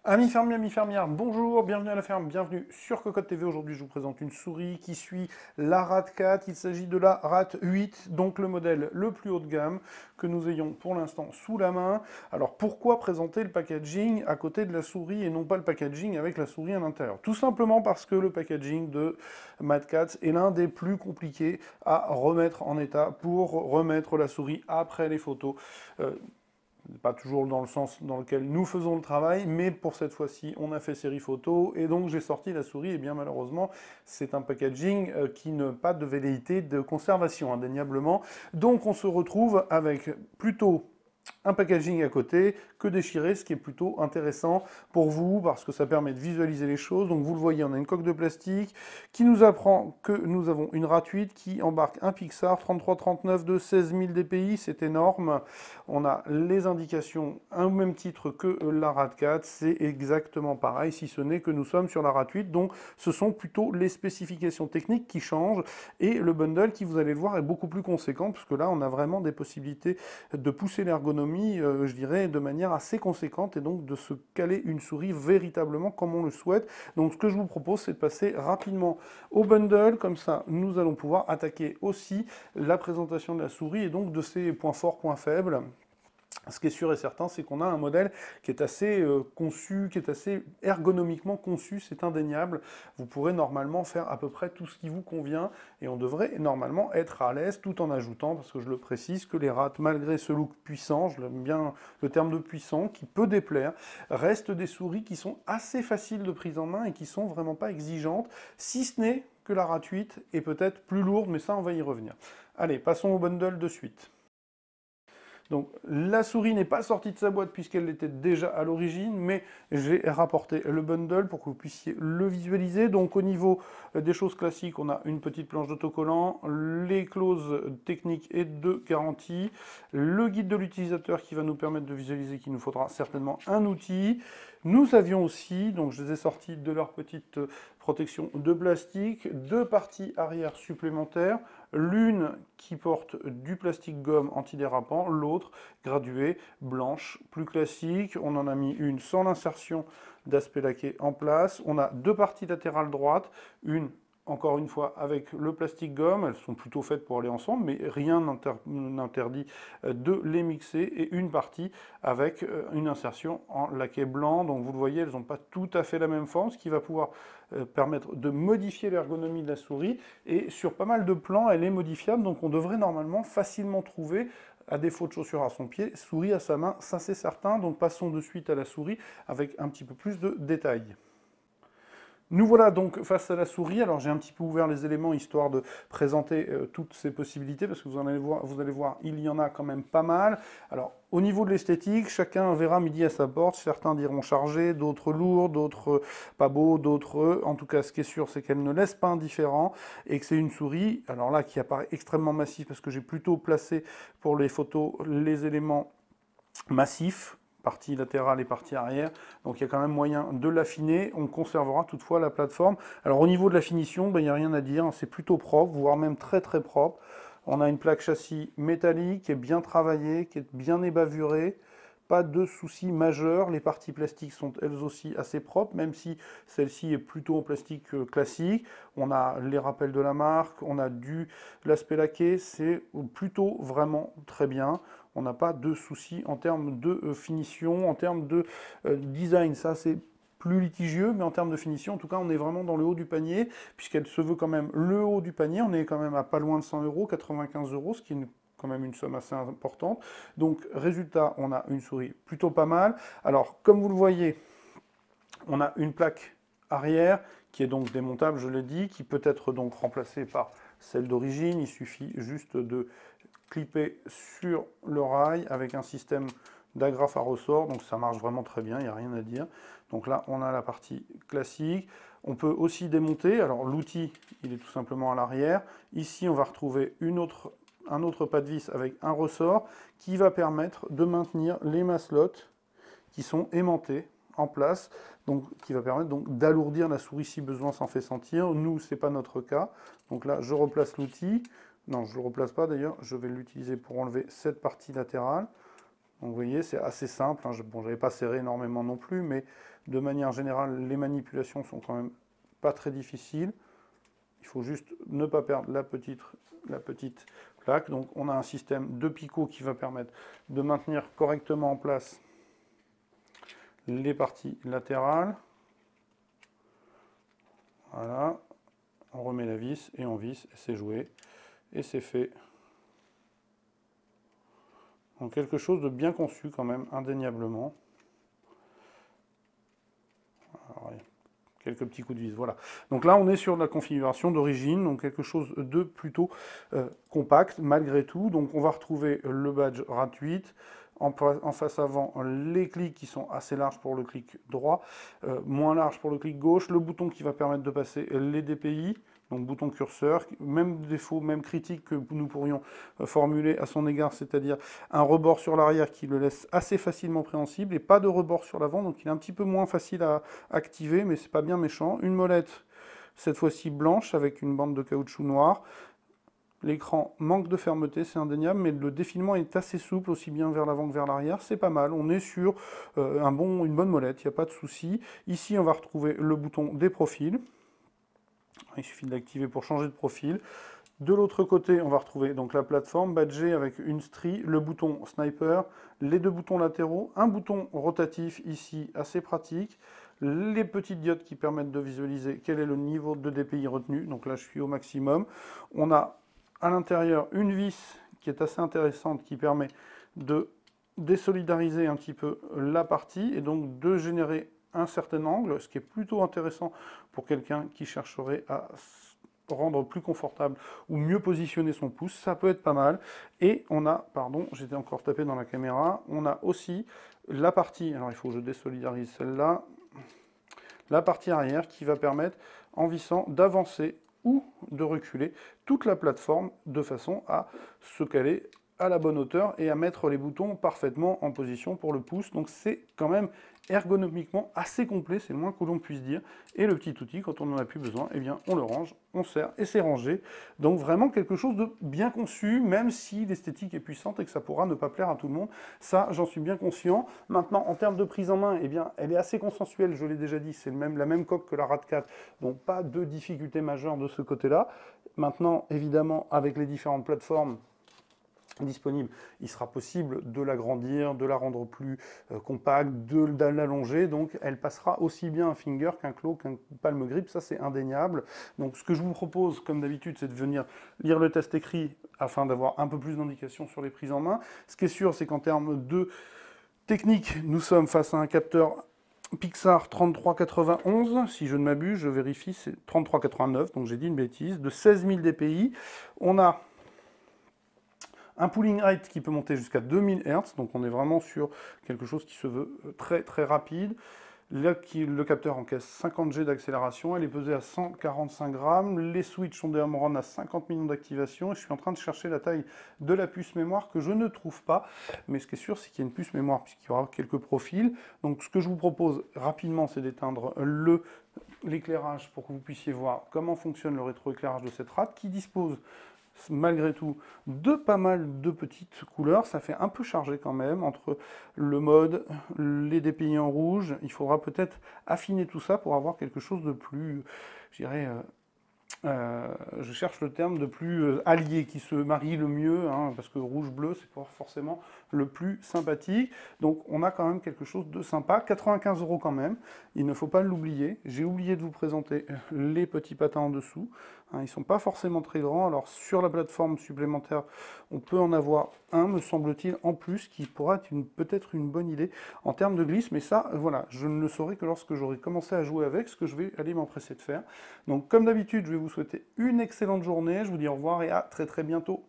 Amis fermiers, amis fermières, bonjour, bienvenue à la ferme, bienvenue sur Cocotte TV. Aujourd'hui, je vous présente une souris qui suit la RAT 4. Il s'agit de la RAT 8, donc le modèle le plus haut de gamme que nous ayons pour l'instant sous la main. Alors, pourquoi présenter le packaging à côté de la souris et non pas le packaging avec la souris à l'intérieur? Tout simplement parce que le packaging de Mad Catz est l'un des plus compliqués à remettre en état pour remettre la souris après les photos. Euh, pas toujours dans le sens dans lequel nous faisons le travail, mais pour cette fois-ci, on a fait série photo, et donc j'ai sorti la souris, et bien malheureusement, c'est un packaging qui n'a pas de velléité de conservation, indéniablement. Donc on se retrouve avec plutôt un packaging à côté que déchiré, ce qui est plutôt intéressant pour vous parce que ça permet de visualiser les choses. Donc vous le voyez, on a une coque de plastique qui nous apprend que nous avons une RAT 8 qui embarque un Pixar 3339 de 16 000 dpi, c'est énorme. On a les indications au même titre que la RAT 4, c'est exactement pareil, si ce n'est que nous sommes sur la RAT 8, donc ce sont plutôt les spécifications techniques qui changent, et le bundle qui, vous allez le voir, est beaucoup plus conséquent, parce que là on a vraiment des possibilités de pousser l'ergonomie, je dirais, de manière assez conséquente, et donc de se caler une souris véritablement comme on le souhaite. Donc ce que je vous propose, c'est de passer rapidement au bundle, comme ça nous allons pouvoir attaquer aussi la présentation de la souris et donc de ses points forts, points faibles. Ce qui est sûr et certain, c'est qu'on a un modèle qui est assez conçu, qui est assez ergonomiquement conçu, c'est indéniable. Vous pourrez normalement faire à peu près tout ce qui vous convient, et on devrait normalement être à l'aise, tout en ajoutant, parce que je le précise, que les rats, malgré ce look puissant, je l'aime bien le terme de puissant, qui peut déplaire, restent des souris qui sont assez faciles de prise en main et qui sont vraiment pas exigeantes, si ce n'est que la RAT 8 est peut-être plus lourde, mais ça on va y revenir. Allez, passons au bundle de suite. Donc la souris n'est pas sortie de sa boîte puisqu'elle l'était déjà à l'origine, mais j'ai rapporté le bundle pour que vous puissiez le visualiser. Donc au niveau des choses classiques, on a une petite planche d'autocollant, les clauses techniques et de garantie, le guide de l'utilisateur qui va nous permettre de visualiser qu'il nous faudra certainement un outil. Nous avions aussi, donc je les ai sortis de leur petite protection de plastique, deux parties arrière supplémentaires, l'une qui porte du plastique gomme antidérapant, l'autre graduée, blanche, plus classique. On en a mis une sans l'insertion d'aspect laqué en place. On a deux parties latérales droites, une encore une fois avec le plastique gomme, elles sont plutôt faites pour aller ensemble, mais rien n'interdit de les mixer, et une partie avec une insertion en laqué blanc. Donc vous le voyez, elles n'ont pas tout à fait la même forme, ce qui va pouvoir permettre de modifier l'ergonomie de la souris, et sur pas mal de plans, elle est modifiable, donc on devrait normalement facilement trouver, à défaut de chaussures à son pied, souris à sa main, ça c'est certain. Donc passons de suite à la souris avec un petit peu plus de détails. Nous voilà donc face à la souris. Alors j'ai un petit peu ouvert les éléments histoire de présenter toutes ces possibilités, parce que vous allez voir, il y en a quand même pas mal. Alors au niveau de l'esthétique, chacun verra midi à sa porte. Certains diront chargé, d'autres lourd, d'autres pas beau, d'autres... En tout cas, ce qui est sûr, c'est qu'elle ne laisse pas indifférent, et que c'est une souris, alors là, qui apparaît extrêmement massive, parce que j'ai plutôt placé pour les photos les éléments massif, partie latérale et partie arrière, donc il y a quand même moyen de l'affiner. On conservera toutefois la plateforme. Alors au niveau de la finition, ben, il n'y a rien à dire, c'est plutôt propre, voire même très très propre. On a une plaque châssis métallique qui est bien travaillée, qui est bien ébavurée, pas de soucis majeurs. Les parties plastiques sont elles aussi assez propres, même si celle-ci est plutôt en plastique classique. On a les rappels de la marque, on a l'aspect laqué, c'est plutôt vraiment très bien. On n'a pas de soucis en termes de finition, en termes de design. Ça, c'est plus litigieux, mais en termes de finition, en tout cas, on est vraiment dans le haut du panier, puisqu'elle se veut quand même le haut du panier. On est quand même à pas loin de 100 euros, 95 euros, ce qui est quand même une somme assez importante. Donc, résultat, on a une souris plutôt pas mal. Alors, comme vous le voyez, on a une plaque arrière qui est donc démontable, je l'ai dit, qui peut être donc remplacée par celle d'origine. Il suffit juste de clipper sur le rail avec un système d'agrafe à ressort, donc ça marche vraiment très bien, il n'y a rien à dire. Donc là, on a la partie classique. On peut aussi démonter, alors l'outil, il est tout simplement à l'arrière. Ici, on va retrouver un autre pas de vis avec un ressort qui va permettre de maintenir les maslottes qui sont aimantés en place, donc qui va permettre donc d'alourdir la souris si besoin s'en fait sentir. Nous, c'est pas notre cas. Donc là, je replace l'outil. Non, je ne le replace pas d'ailleurs, je vais l'utiliser pour enlever cette partie latérale. Donc vous voyez, c'est assez simple, hein. Bon, je n'avais pas serré énormément non plus, mais de manière générale, les manipulations sont quand même pas très difficiles. Il faut juste ne pas perdre la petite plaque. Donc on a un système de picot qui va permettre de maintenir correctement en place les parties latérales. Voilà, on remet la vis et on visse, et c'est joué, et c'est fait. Donc quelque chose de bien conçu quand même, indéniablement. Alors, quelques petits coups de vis, voilà. Donc là, on est sur la configuration d'origine, donc quelque chose de plutôt compact, malgré tout. Donc on va retrouver le badge RAT8, en face avant, les clics qui sont assez larges pour le clic droit, moins larges pour le clic gauche, le bouton qui va permettre de passer les DPI, donc bouton curseur, même défaut, même critique que nous pourrions formuler à son égard, c'est-à-dire un rebord sur l'arrière qui le laisse assez facilement préhensible et pas de rebord sur l'avant, donc il est un petit peu moins facile à activer, mais c'est pas bien méchant. Une molette, cette fois-ci blanche, avec une bande de caoutchouc noir. L'écran manque de fermeté, c'est indéniable, mais le défilement est assez souple, aussi bien vers l'avant que vers l'arrière, c'est pas mal. On est sur une bonne molette, il n'y a pas de souci. Ici, on va retrouver le bouton des profils. Il suffit de l'activer pour changer de profil. De l'autre côté, on va retrouver donc la plateforme badgée avec une strie, le bouton sniper, les deux boutons latéraux, un bouton rotatif ici assez pratique, les petites diodes qui permettent de visualiser quel est le niveau de DPI retenu. Donc là, je suis au maximum. On a à l'intérieur une vis qui est assez intéressante qui permet de désolidariser un petit peu la partie et donc de générer un certain angle, ce qui est plutôt intéressant pour quelqu'un qui chercherait à rendre plus confortable ou mieux positionner son pouce, ça peut être pas mal. Et on a, pardon, j'étais encore tapé dans la caméra, on a aussi la partie, alors il faut que je désolidarise celle-là, la partie arrière qui va permettre, en vissant, d'avancer ou de reculer toute la plateforme de façon à se caler à la bonne hauteur et à mettre les boutons parfaitement en position pour le pouce. Donc c'est quand même ergonomiquement assez complet, c'est le moins que l'on puisse dire. Et le petit outil, quand on n'en a plus besoin, eh bien on le range, on serre et c'est rangé. Donc vraiment quelque chose de bien conçu, même si l'esthétique est puissante et que ça pourra ne pas plaire à tout le monde. Ça, j'en suis bien conscient. Maintenant, en termes de prise en main, eh bien, elle est assez consensuelle, je l'ai déjà dit, c'est la même coque que la RAT4, donc pas de difficulté majeure de ce côté-là. Maintenant, évidemment, avec les différentes plateformes disponible, il sera possible de l'agrandir, de la rendre plus compacte, de l'allonger, donc elle passera aussi bien un finger qu'un claw, qu'un palm grip, ça c'est indéniable. Donc ce que je vous propose, comme d'habitude, c'est de venir lire le test écrit afin d'avoir un peu plus d'indications sur les prises en main. Ce qui est sûr, c'est qu'en termes de technique, nous sommes face à un capteur Pixar 3391, si je ne m'abuse, je vérifie, c'est 3389, donc j'ai dit une bêtise, de 16 000 dpi. On a un pooling rate qui peut monter jusqu'à 2000 Hz, donc on est vraiment sur quelque chose qui se veut très très rapide. Là, le capteur encaisse 50 G d'accélération, elle est pesée à 145 grammes, les switches sont des home run à 50 millions d'activations, et je suis en train de chercher la taille de la puce mémoire que je ne trouve pas, mais ce qui est sûr, c'est qu'il y a une puce mémoire, puisqu'il y aura quelques profils. Donc ce que je vous propose rapidement, c'est d'éteindre l'éclairage pour que vous puissiez voir comment fonctionne le rétroéclairage de cette rate, qui dispose malgré tout de pas mal de petites couleurs. Ça fait un peu chargé quand même entre le mode, les DPI en rouge. Il faudra peut-être affiner tout ça pour avoir quelque chose de plus, je dirais, je cherche le terme de plus allié, qui se marie le mieux, hein, parce que rouge-bleu, c'est pas forcément le plus sympathique. Donc on a quand même quelque chose de sympa. 95 € quand même, il ne faut pas l'oublier. J'ai oublié de vous présenter les petits patins en dessous. Hein, ils ne sont pas forcément très grands. Alors sur la plateforme supplémentaire, on peut en avoir un, me semble-t-il, en plus, qui pourra être peut-être une bonne idée en termes de glisse. Mais ça, voilà, je ne le saurai que lorsque j'aurai commencé à jouer avec, ce que je vais aller m'empresser de faire. Donc comme d'habitude, je vais vous souhaiter une excellente journée. Je vous dis au revoir et à très très bientôt.